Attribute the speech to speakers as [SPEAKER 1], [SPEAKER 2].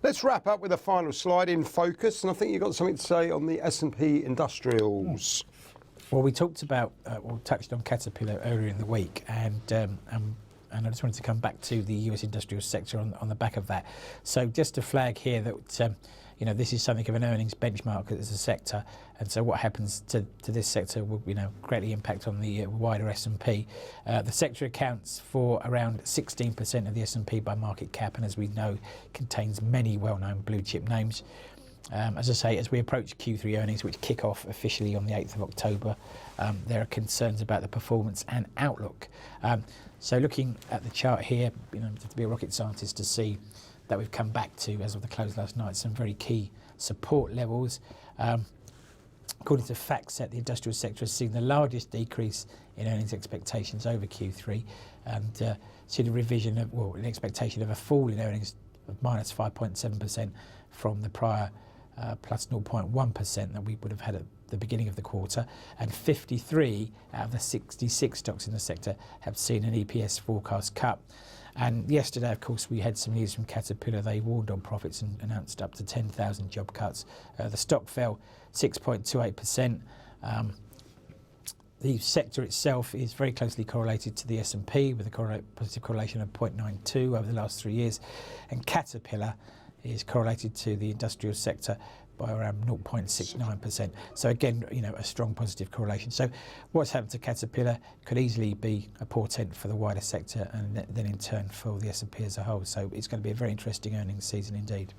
[SPEAKER 1] Let's wrap up with a final slide in focus, and I think you've got something to say on the S&P Industrials.
[SPEAKER 2] Well, we talked about, touched on Caterpillar earlier in the week, and I just wanted to come back to the US industrial sector on the back of that. So just to flag here that this is something of an earnings benchmark as a sector, and so what happens to this sector will greatly impact on the wider S&P. The sector accounts for around 16% of the S&P by market cap, and as we know, contains many well-known blue chip names. As I say, as we approach Q3 earnings, which kick off officially on the 8th of October, there are concerns about the performance and outlook. So looking at the chart here, you don't have to be a rocket scientist to see that we've come back to, as of the close last night, some very key support levels. According to FactSet, the industrial sector has seen the largest decrease in earnings expectations over Q3, and seen a revision of, an expectation of a fall in earnings of minus 5.7% from the prior plus 0.1% that we would have had at the beginning of the quarter, and 53 out of the 66 stocks in the sector have seen an EPS forecast cut. And yesterday, of course, we had some news from Caterpillar. They warned on profits and announced up to 10,000 job cuts. The stock fell 6.28%. The sector itself is very closely correlated to the S&P, with a positive correlation of 0.92 over the last 3 years, and Caterpillar is correlated to the industrial sector by around 0.69%. So again, a strong positive correlation. So what's happened to Caterpillar could easily be a portent for the wider sector, and then in turn for the S&P as a whole. So it's going to be a very interesting earnings season indeed.